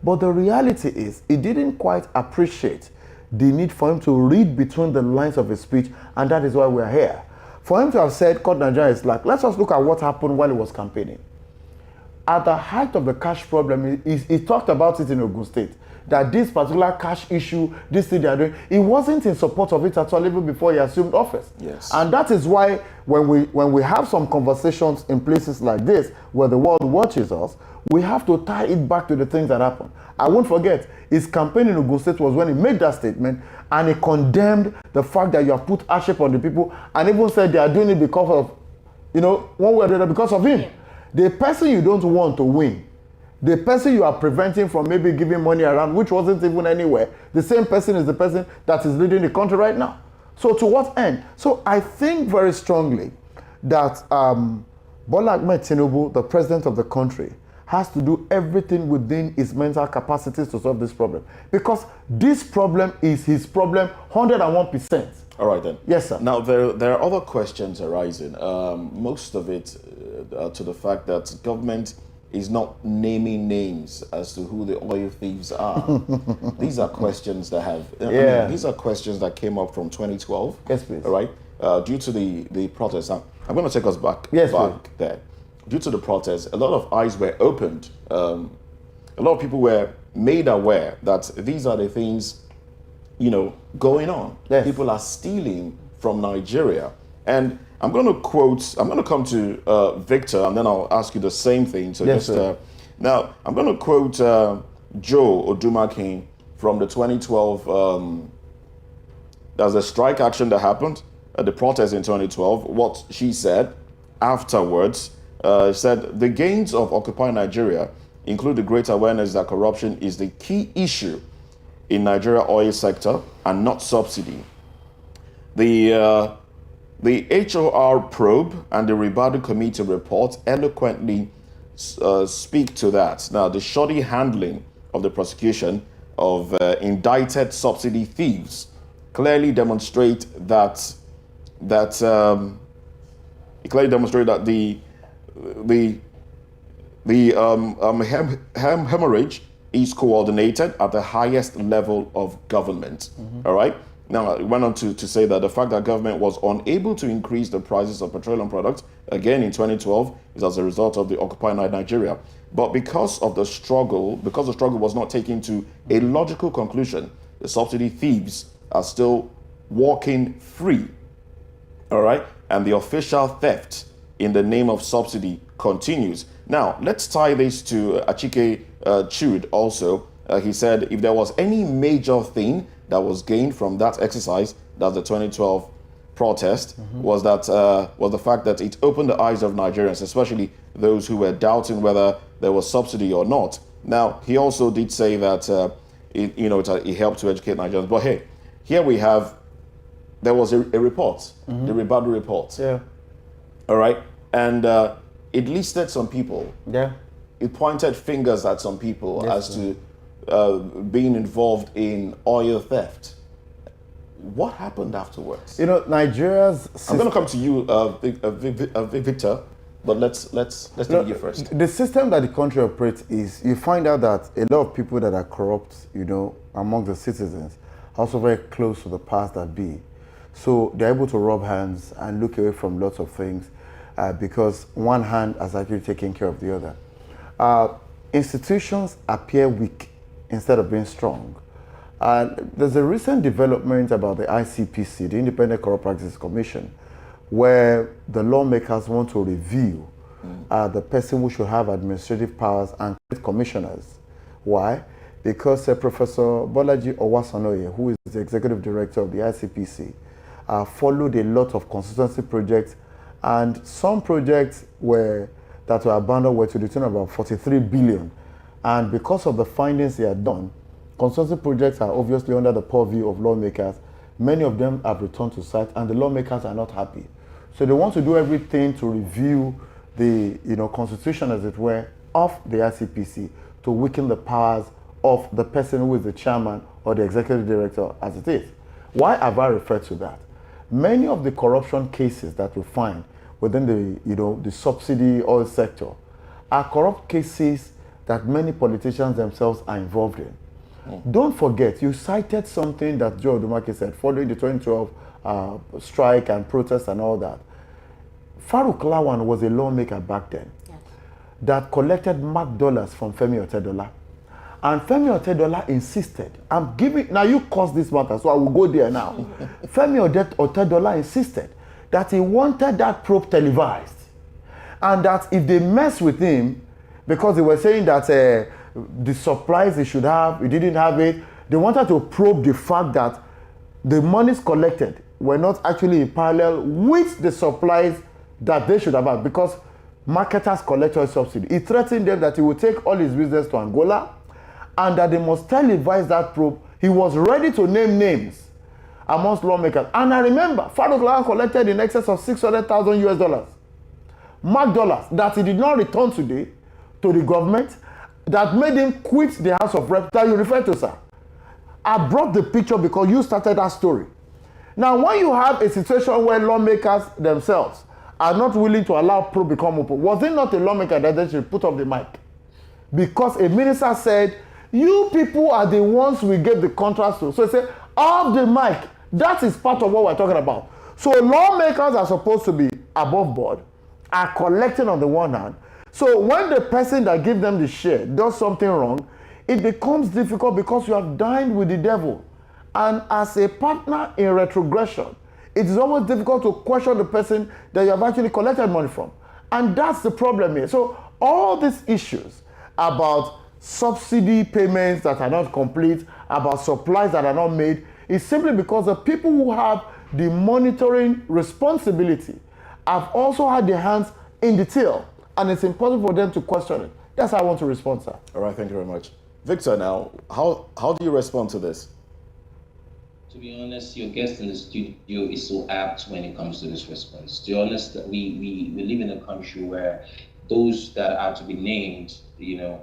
But the reality is, he didn't quite appreciate the need for him to read between the lines of his speech, and that is why we're here. For him to have said, cut Nigeria is slack, let's just look at what happened while he was campaigning. At the height of the cash problem, he talked about it in Ogun State, that this particular cash issue, this thing they are doing, he wasn't in support of it at all even before he assumed office. Yes. And that is why when we have some conversations in places like this, where the world watches us, we have to tie it back to the things that happened. I won't forget, his campaign in Ogun State was when he made that statement, and he condemned the fact that you have put hardship on the people, and even said they are doing it because of, one way or the other, because of him. Yeah. The person you don't want to win, the person you are preventing from maybe giving money around, which wasn't even anywhere, the same person is the person that is leading the country right now. So to what end? So I think very strongly that Bola Ahmed Tinubu, the president of the country, has to do everything within his mental capacities to solve this problem. Because this problem is his problem 101%. All right then. Yes, sir. Now, there are other questions arising. Most of it to the fact that government is not naming names as to who the oil thieves are. These are questions that have... these are questions that came up from 2012. Yes, please. All right? Due to the protests. I'm going to take us back, there. Due to the protests, a lot of eyes were opened. A lot of people were made aware that these are the things, going on. Yes. People are stealing from Nigeria. And I'm going to come to Victor, and then I'll ask you the same thing. So yes, now, I'm going to quote Joe Odumakin from the 2012, there's a strike action that happened at the protest in 2012. What she said afterwards, said, the gains of Occupy Nigeria include the great awareness that corruption is the key issue in Nigeria oil sector and not subsidy. The HOR probe and the Ribadu Committee report eloquently speak to that. Now, the shoddy handling of the prosecution of indicted subsidy thieves clearly demonstrate that hemorrhage is coordinated at the highest level of government. All right. Now, it went on to say that the fact that government was unable to increase the prices of petroleum products, again in 2012, is as a result of the Occupy Nigeria. But because the struggle was not taken to a logical conclusion, the subsidy thieves are still walking free. All right? And the official theft in the name of subsidy continues. Now, let's tie this to Achike Chud also. He said if there was any major thing that was gained from that exercise, that's the 2012 protest, was the fact that it opened the eyes of Nigerians, especially those who were doubting whether there was subsidy or not. Now, he also did say that it helped to educate Nigerians. But hey, here we have, there was a report, the Ribadu report. Yeah. All right, and it listed some people. Yeah. It pointed fingers at some people Yes, as to being involved in oil theft. What happened afterwards? You know, Nigeria's... I'm going to come to you, Victor, but let's take you first. The system that the country operates is, you find out that a lot of people that are corrupt, among the citizens, are also very close to the powers that be. So they're able to rub hands and look away from lots of things because one hand has actually taken care of the other. Institutions appear weak instead of being strong. There's a recent development about the ICPC, the Independent Corrupt Practices Commission, where the lawmakers want to review the person who should have administrative powers and create commissioners. Why? Because Professor Bolaji Owasanoye, who is the executive director of the ICPC, followed a lot of consultancy projects, and some projects that were abandoned were to the tune of about 43 billion. And because of the findings they had done, consultancy projects are obviously under the purview of lawmakers. Many of them have returned to site, and the lawmakers are not happy. So they want to do everything to review the constitution, as it were, of the ICPC to weaken the powers of the person who is the chairman or the executive director, as it is. Why have I referred to that? Many of the corruption cases that we find within the subsidy oil sector are corrupt cases that many politicians themselves are involved in. Don't forget, you cited something that Joe Odumake said following the 2012 strike and protest and all that. Farouk Lawan was a lawmaker back then that collected marked dollars from Femi Otedola. And Femi Otedola insisted, now you caused this matter, so I will go there now. Femi Otedola insisted that he wanted that probe televised. And that if they mess with him, because they were saying that the supplies he should have, he didn't have it, they wanted to probe the fact that the monies collected were not actually in parallel with the supplies that they should have had, because marketers collect oil subsidy. He threatened them that he would take all his business to Angola, and that they must televise that probe. He was ready to name names amongst lawmakers. And I remember, Farouk Lawan collected in excess of 600,000 US dollars, marked dollars, that he did not return today to the government, that made him quit the House of Reps that you referred to, sir. I brought the picture because you started that story. Now, when you have a situation where lawmakers themselves are not willing to allow probe become open, was it not a lawmaker that they should put off the mic? Because a minister said, you people are the ones we gave the contracts to. So he said, off the mic. That is part of what we're talking about. So lawmakers are supposed to be above board, are collecting on the one hand. So when the person that gives them the share does something wrong, it becomes difficult because you have dined with the devil. And as a partner in retrogression, it is almost difficult to question the person that you have actually collected money from. And that's the problem here. So all these issues about subsidy payments that are not complete, about supplies that are not made, is simply because the people who have the monitoring responsibility have also had their hands in the till, and it's impossible for them to question it. That's how I want to respond, sir. All right, thank you very much. Victor, now, how do you respond to this? To be honest, your guest in the studio is so apt when it comes to this response. To be honest, we live in a country where those that are to be named,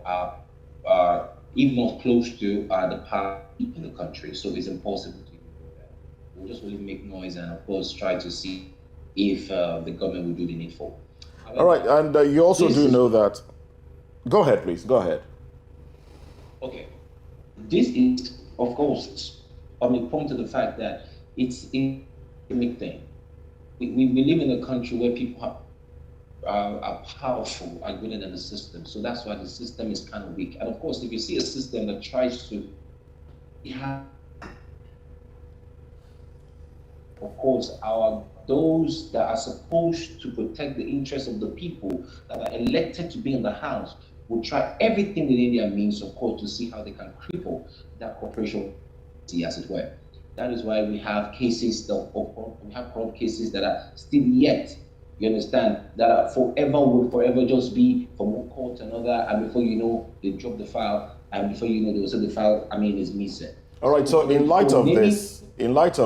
are even more close to the power in the country. So it's impossible to do that. We'll just really make noise and, of course, try to see if the government will do the needful. However, all right, and you also do know that. Go ahead, please. Go ahead. Okay. This is, of course, point to the fact that it's a big thing. We live in a country where people are powerful, are greater than the system. So that's why the system is kind of weak. And of course, if you see a system that tries to have, of course, those that are supposed to protect the interests of the people that are elected to be in the house will try everything within their means, of course, to see how they can cripple that corporation, as it were. That is why we have cases we have court cases that are still yet, you understand, that are will forever just be from one court to another, and before you know, they drop the file, and before you know, they will say the file, is missing. All right. So in light of this, Okay. in light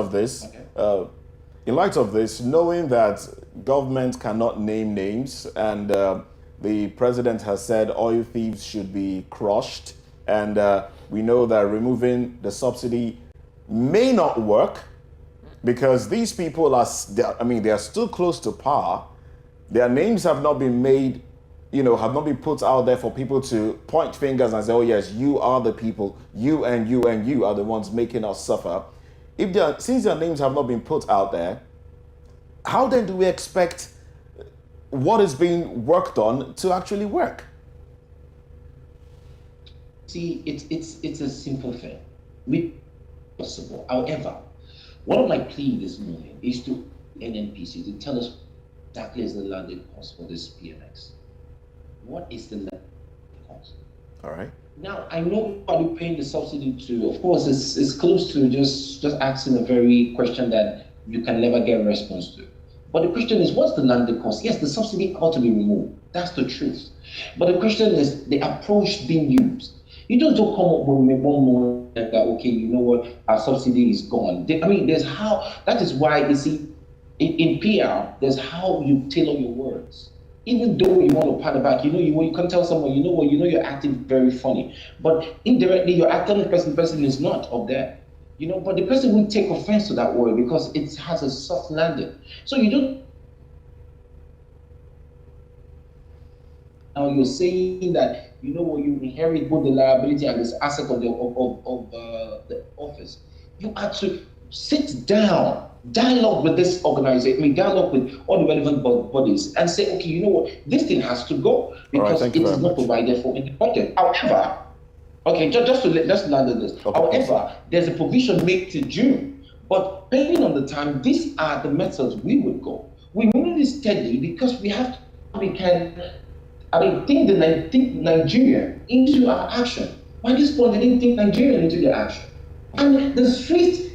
of this, knowing that government cannot name names, and the president has said oil thieves should be crushed, and we know that removing the subsidy may not work because these people they are still close to power. Their names have not been made, have not been put out there for people to point fingers and say, oh yes, you are the people, you and you and you are the ones making us suffer. Since their names have not been put out there, how then do we expect what is being worked on to actually work? See, it's a simple thing. Possible. However, one of my plea this morning is to NNPC to tell us exactly is the landed cost for this PMX. What is the landed cost? All right. Now, I know what you're paying the subsidy to. Of course, it's close to just asking a very question that you can never get a response to. But the question is, what's the landed cost? Yes, the subsidy ought to be removed. That's the truth. But the question is the approach being used. You just don't come up with one more that, okay, you know what, our subsidy is gone. That is why, you see, in PR, there's how you tailor your words. Even though you want to pat it back, you can tell someone, you're acting very funny. But indirectly, you're acting the person is not up there. But the person will take offense to that word because it has a soft landing. So you don't. Now you're saying that, you inherit both the liability and the asset of the office. You have to sit down, dialogue with this organization, dialogue with all the relevant bodies and say, okay, you know what, this thing has to go because it is not provided for in the budget. However, okay, just land on this. Okay, however, there's a provision made to June, but depending on the time, these are the methods we would go. We move this steadily because think Nigeria into our action. By this point, they didn't think Nigeria into their action. And the street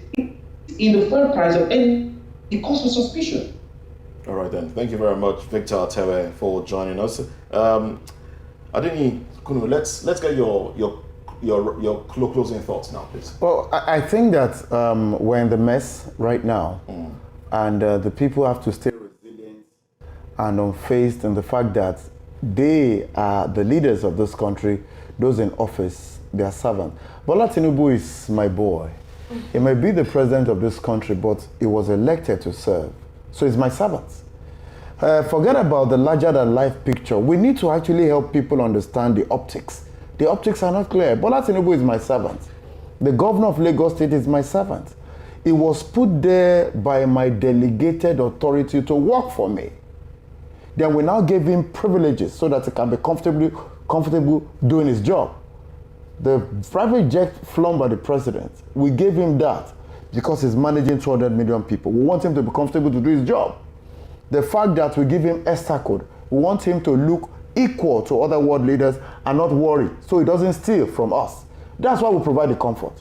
in the front price of any, it calls for suspicion. All right then. Thank you very much, Victor Atewe, for joining us. Adini Kunu, let's get your closing thoughts now, please. Well, I think that we're in the mess right now, and the people have to stay resilient and unfazed in the fact that they are the leaders of this country, those in office, their servants. Bola Tinubu is my boy. He may be the president of this country, but he was elected to serve. So he's my servant. Forget about the larger-than-life picture. We need to actually help people understand the optics. The optics are not clear. Bola Tinubu is my servant. The governor of Lagos State is my servant. He was put there by my delegated authority to work for me. Then we now gave him privileges so that he can be comfortable doing his job. The private jet flown by the president, we gave him that because he's managing 200 million people. We want him to be comfortable to do his job. The fact that we give him ESTA code, we want him to look equal to other world leaders and not worry so he doesn't steal from us. That's why we provide the comfort.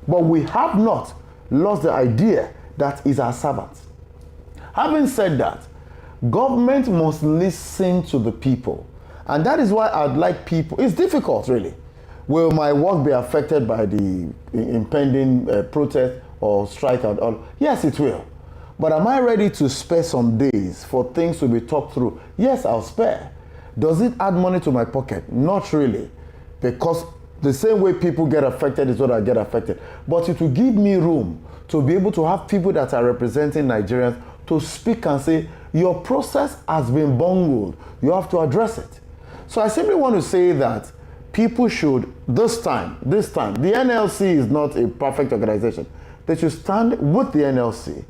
But we have not lost the idea that he's our servant. Having said that, government must listen to the people. And that is why I'd like people, it's difficult really. Will my work be affected by the impending protest or strike and all? Yes, it will. But am I ready to spare some days for things to be talked through? Yes, I'll spare. Does it add money to my pocket? Not really. Because the same way people get affected is what I get affected. But it will give me room to be able to have people that are representing Nigerians to speak and say, your process has been bungled. You have to address it. So I simply want to say that people should, this time, the NLC is not a perfect organization. They should stand with the NLC.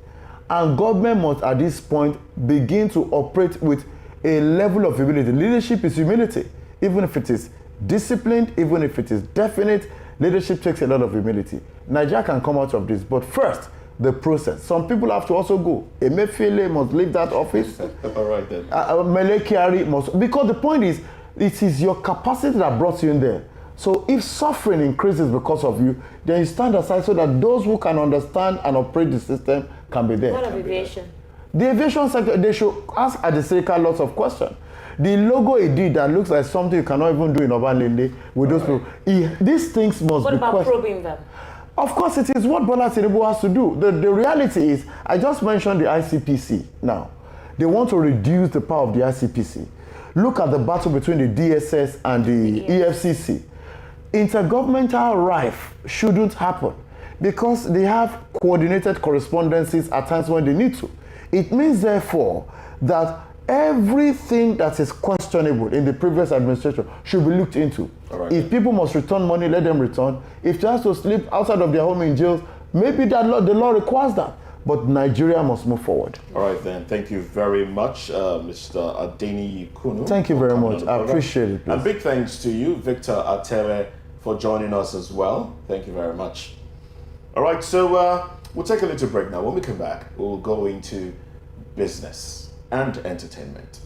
And government must, at this point, begin to operate with a level of humility. Leadership is humility. Even if it is disciplined, even if it is definite, leadership takes a lot of humility. Nigeria can come out of this, but first, the process. Some people have to also go. Emefiele must leave that office. All right then. Mele Kyari must, because the point is, It is your capacity that brought you in there. So if suffering increases because of you, then you stand aside so that those who can understand and operate the system can be there. What of aviation? The aviation sector, they should ask Adeseka lots of questions. The logo he did that looks like something you cannot even do in Obalende with those people. These things must What be about probing them? Of course, it is what Bola Tinubu has to do. The reality is, I just mentioned the ICPC now. They want to reduce the power of the ICPC. Look at the battle between the DSS and the EFCC. Intergovernmental rife shouldn't happen because they have coordinated correspondences at times when they need to. It means, therefore, that everything that is questionable in the previous administration should be looked into. Right. If people must return money, let them return. If they have to sleep outside of their home in jails, maybe the law requires that. But Nigeria must move forward. All right, then. Thank you very much, Mr. Adeni Kunu. Thank you very much. I appreciate it. Please. And big thanks to you, Victor Atere, for joining us as well. Thank you very much. All right, so we'll take a little break now. When we come back, we'll go into business and entertainment.